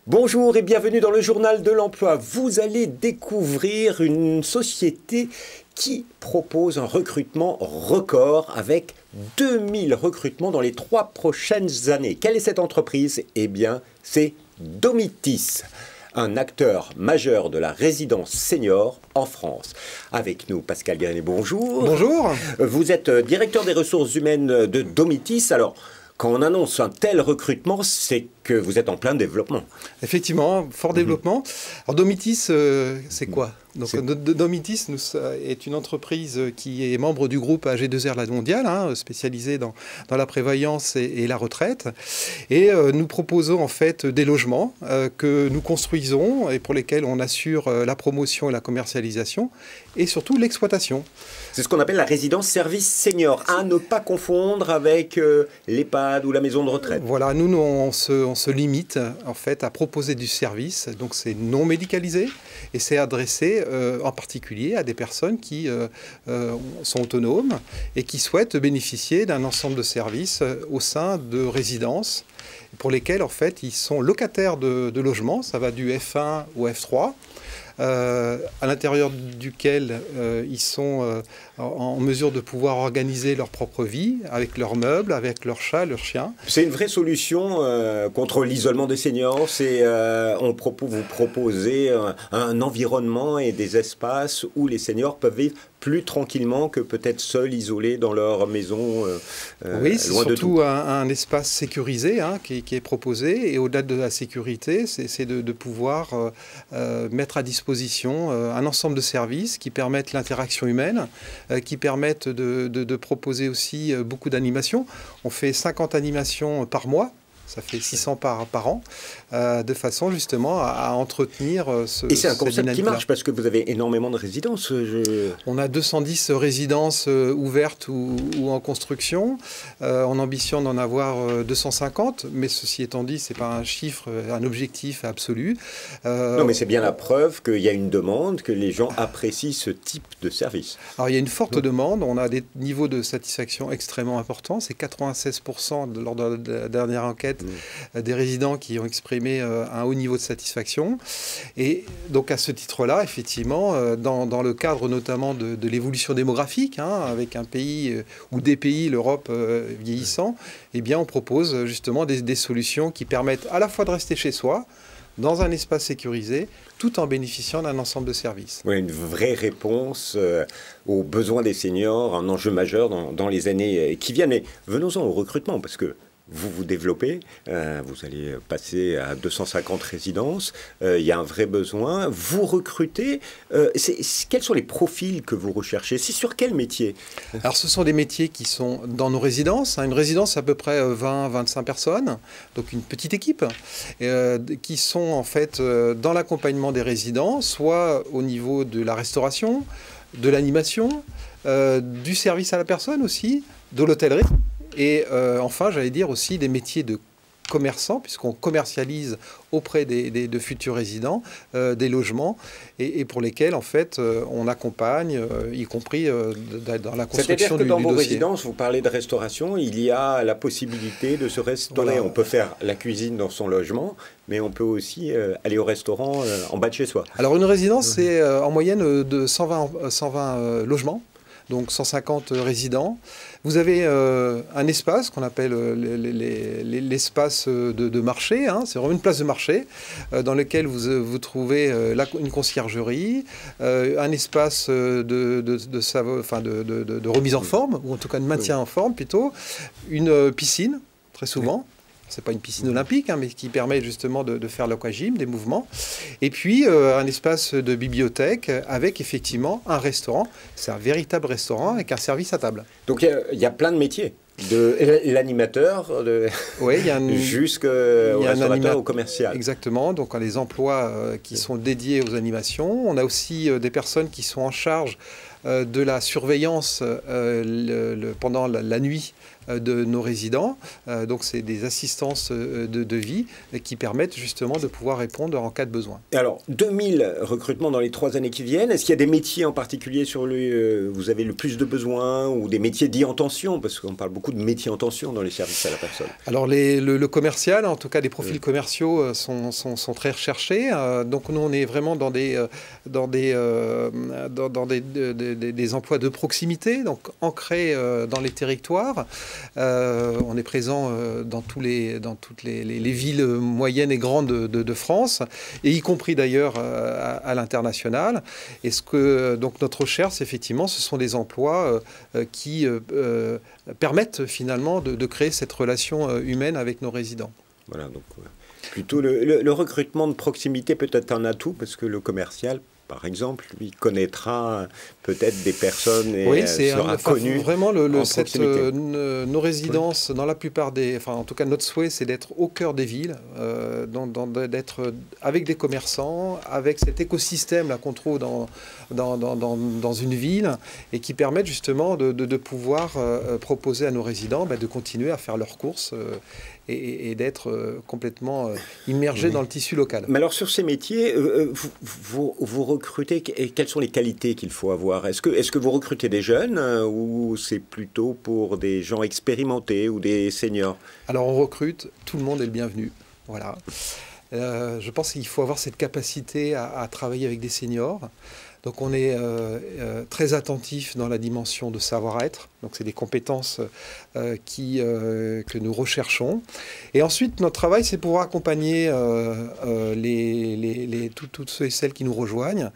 Bonjour et bienvenue dans le journal de l'emploi. Vous allez découvrir une société qui propose un recrutement record avec 2000 recrutements dans les 3 prochaines années. Quelle est cette entreprise? Eh bien, c'est Domitis, un acteur majeur de la résidence senior en France. Avec nous, Pascal Guérini, bonjour. Bonjour. Vous êtes directeur des ressources humaines de Domitis. Alors, quand on annonce un tel recrutement, c'est que vous êtes en plein développement. Effectivement, fort développement. Alors Domitis, c'est quoi? Donc, Domitis est une entreprise qui est membre du groupe AG2R La Mondiale, spécialisée dans la prévoyance et la retraite. Et nous proposons en fait des logements que nous construisons et pour lesquels on assure la promotion et la commercialisation et surtout l'exploitation. C'est ce qu'on appelle la résidence service senior, à ne pas confondre avec l'EHPAD ou la maison de retraite. Voilà, nous on se limite en fait à proposer du service, donc c'est non médicalisé et c'est adressé en particulier à des personnes qui sont autonomes et qui souhaitent bénéficier d'un ensemble de services au sein de résidences pour lesquelles en fait ils sont locataires de logements, ça va du F1 au F3. À l'intérieur duquel ils sont en mesure de pouvoir organiser leur propre vie avec leurs meubles, avec leurs chats, leurs chiens. C'est une vraie solution contre l'isolement des seniors. Vous proposez un environnement et des espaces où les seniors peuvent vivre plus tranquillement que peut-être seuls, isolés dans leur maison, oui, c'est loin de tout. surtout un espace sécurisé qui est proposé. Et au-delà de la sécurité, c'est de pouvoir mettre à disposition un ensemble de services qui permettent l'interaction humaine, qui permettent de proposer aussi beaucoup d'animations. On fait 50 animations par mois. Ça fait 600 par an, de façon justement à entretenir Et c'est un concept qui marche parce que vous avez énormément de résidences. On a 210 résidences ouvertes ou en construction. On ambitionne d'en avoir 250, mais ceci étant dit, ce n'est pas un chiffre, un objectif absolu. Non, mais c'est bien la preuve qu'il y a une demande, que les gens apprécient ce type de service. Alors il y a une forte demande, on a des niveaux de satisfaction extrêmement importants. C'est 96% lors de la dernière enquête des résidents qui ont exprimé un haut niveau de satisfaction. Et donc à ce titre-là, effectivement, dans le cadre notamment de l'évolution démographique, avec un pays ou des pays, l'Europe vieillissant, eh bien on propose justement des solutions qui permettent à la fois de rester chez soi, dans un espace sécurisé, tout en bénéficiant d'un ensemble de services. Oui, une vraie réponse aux besoins des seniors, un enjeu majeur dans les années qui viennent. Mais venons-en au recrutement, parce que vous vous développez, vous allez passer à 250 résidences, il y a un vrai besoin, vous recrutez. Quels sont les profils que vous recherchez? C'est sur quel métier? Alors ce sont des métiers qui sont dans nos résidences. Une résidence, c'est à peu près 20-25 personnes, donc une petite équipe, qui sont en fait dans l'accompagnement des résidents, soit au niveau de la restauration, de l'animation, du service à la personne aussi, de l'hôtellerie. Et enfin, j'allais dire aussi des métiers de commerçants, puisqu'on commercialise auprès de futurs résidents des logements et pour lesquels, en fait, on accompagne, y compris dans la construction du dossier. C'est-à-dire que dans vos résidences, vous parlez de restauration, il y a la possibilité de se restaurer. Voilà. On peut faire la cuisine dans son logement, mais on peut aussi aller au restaurant en bas de chez soi. Alors, une résidence, c'est en moyenne de 120 logements. Donc 150 résidents. Vous avez un espace qu'on appelle l'espace de marché. C'est vraiment une place de marché dans lequel vous trouvez une conciergerie, un espace de remise en forme, ou en tout cas de maintien en forme plutôt, une piscine, très souvent. C'est pas une piscine olympique, mais qui permet justement de faire l'aquagym, des mouvements. Et puis, un espace de bibliothèque avec effectivement un restaurant. C'est un véritable restaurant avec un service à table. Donc, il y a plein de métiers. De l'animateur jusqu'au restaurateur, au commercial. Exactement, donc on a les emplois qui sont dédiés aux animations. On a aussi des personnes qui sont en charge de la surveillance pendant la nuit de nos résidents. Donc c'est des assistances de vie qui permettent justement de pouvoir répondre en cas de besoin. Alors, 2000 recrutements dans les 3 années qui viennent. Est-ce qu'il y a des métiers en particulier sur vous avez le plus de besoins, ou des métiers dits en tension? Parce qu'on parle beaucoup de métiers en tension dans les services à la personne. Alors le commercial, en tout cas des profils commerciaux sont très recherchés. Donc nous on est vraiment dans des emplois de proximité, donc ancrés dans les territoires. On est présent dans toutes les villes moyennes et grandes de France, et y compris d'ailleurs à l'international. Et donc notre recherche, effectivement, ce sont des emplois qui permettent finalement de créer cette relation humaine avec nos résidents. Voilà, donc plutôt le recrutement de proximité peut être un atout, parce que le commercial, par exemple, lui connaîtra peut-être des personnes et sera connu. Vraiment, nos résidences, dans la plupart en tout cas, notre souhait, c'est d'être au cœur des villes, d'être avec des commerçants, avec cet écosystème là qu'on trouve dans une ville, et qui permettent justement de pouvoir proposer à nos résidents de continuer à faire leurs courses. Et d'être complètement immergé dans le tissu local. Mais alors sur ces métiers, vous recrutez, et quelles sont les qualités qu'il faut avoir? Est-ce que vous recrutez des jeunes ou c'est plutôt pour des gens expérimentés ou des seniors? Alors on recrute, tout le monde est le bienvenu. Voilà. Je pense qu'il faut avoir cette capacité à travailler avec des seniors. Donc on est très attentif dans la dimension de savoir-être. Donc c'est des compétences que nous recherchons. Et ensuite, notre travail, c'est pouvoir accompagner tous ceux et celles qui nous rejoignent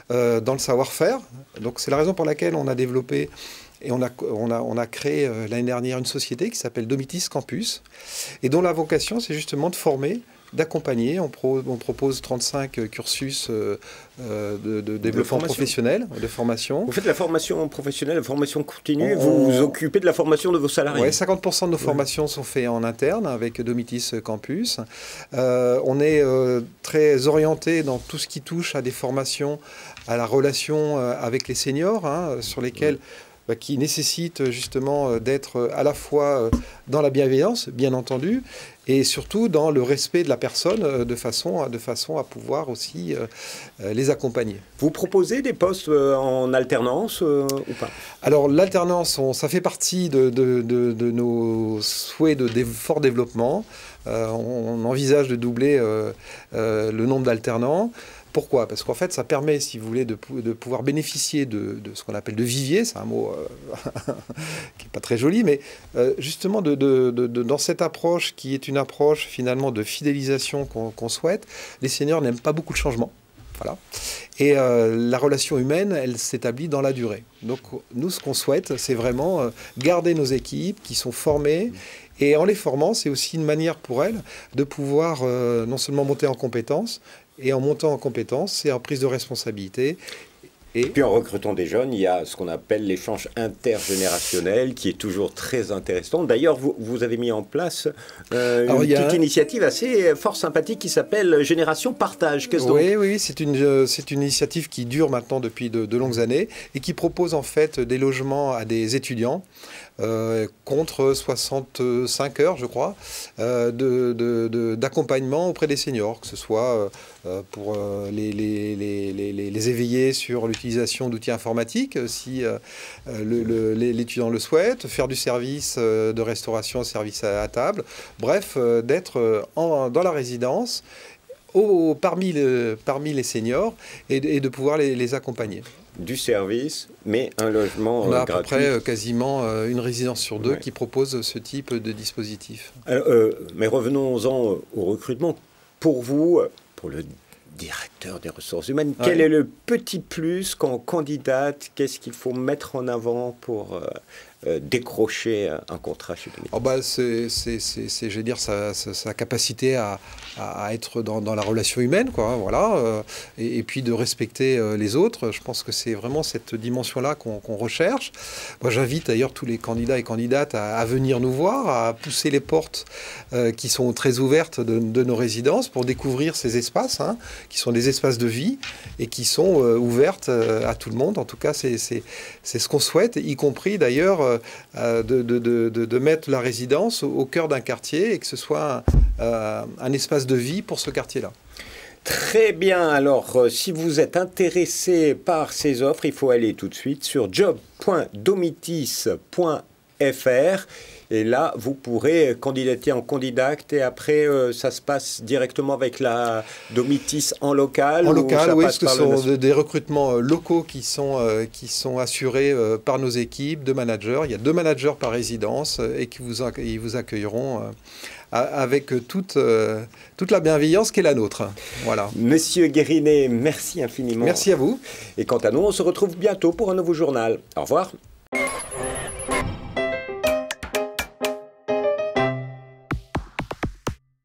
dans le savoir-faire. Donc c'est la raison pour laquelle on a développé et on a créé l'année dernière une société qui s'appelle Domitis Campus, et dont la vocation, c'est justement de former, d'accompagner. On propose 35 cursus de développement professionnel, de formation. Vous faites la formation professionnelle, la formation continue, vous vous occupez de la formation de vos salariés? Oui, 50% de nos formations sont faites en interne avec Domitis Campus. On est très orienté dans tout ce qui touche à des formations, à la relation avec les seniors, sur lesquelles... qui nécessite justement d'être à la fois dans la bienveillance, bien entendu, et surtout dans le respect de la personne, de façon à pouvoir aussi les accompagner. Vous proposez des postes en alternance ou pas? Alors l'alternance, ça fait partie de nos souhaits de fort développement. On envisage de doubler le nombre d'alternants. Pourquoi? Parce qu'en fait, ça permet, si vous voulez, de pouvoir bénéficier de ce qu'on appelle de vivier. C'est un mot qui n'est pas très joli, mais justement, dans cette approche qui est une approche finalement de fidélisation qu'on souhaite, les seniors n'aiment pas beaucoup le changement. Voilà. Et la relation humaine, elle s'établit dans la durée. Donc nous, ce qu'on souhaite, c'est vraiment garder nos équipes qui sont formées. Et en les formant, c'est aussi une manière pour elles de pouvoir non seulement monter en compétences, et en montant en compétences, c'est en prise de responsabilité. Et puis en recrutant des jeunes, il y a ce qu'on appelle l'échange intergénérationnel qui est toujours très intéressant. D'ailleurs, vous avez mis en place une petite initiative assez fort sympathique qui s'appelle Génération Partage. Qu'est-ce donc? Oui, c'est une initiative qui dure maintenant depuis de longues années et qui propose en fait des logements à des étudiants contre 65 heures, je crois, d'accompagnement auprès des seniors, que ce soit pour les éveiller sur l'utilisation d'outils informatiques, si l'étudiant le souhaite, faire du service de restauration, service à table, bref, d'être dans la résidence parmi les seniors et de pouvoir les accompagner. Du service, mais un logement gratuit. On a à peu près quasiment une résidence sur deux qui propose ce type de dispositif. Alors, mais revenons-en au recrutement. Pour vous, pour le directeur des ressources humaines, quel est le petit plus quand on candidate? Qu'est-ce qu'il faut mettre en avant pour décrocher un contrat chez Domitis? Oh bah c'est, je vais dire, sa capacité à être dans la relation humaine, quoi, voilà, et puis de respecter les autres. Je pense que c'est vraiment cette dimension-là qu'on recherche. Moi, j'invite d'ailleurs tous les candidats et candidates à venir nous voir, à pousser les portes qui sont très ouvertes de nos résidences pour découvrir ces espaces, hein, qui sont des espaces de vie et qui sont ouvertes à tout le monde. En tout cas, c'est ce qu'on souhaite, y compris d'ailleurs de mettre la résidence au cœur d'un quartier et que ce soit un espace de vie pour ce quartier-là. Très bien, alors si vous êtes intéressé par ces offres, il faut aller tout de suite sur job.domitis.fr et là vous pourrez candidater en candidate et après ça se passe directement avec la Domitis en local. En local, oui, parce que ce sont des recrutements locaux qui sont assurés par nos équipes de managers. Il y a 2 managers par résidence et qui vous accueilleront avec toute la bienveillance qui est la nôtre. Voilà. Monsieur Guérinet, merci infiniment. Merci à vous. Et quant à nous, on se retrouve bientôt pour un nouveau journal. Au revoir.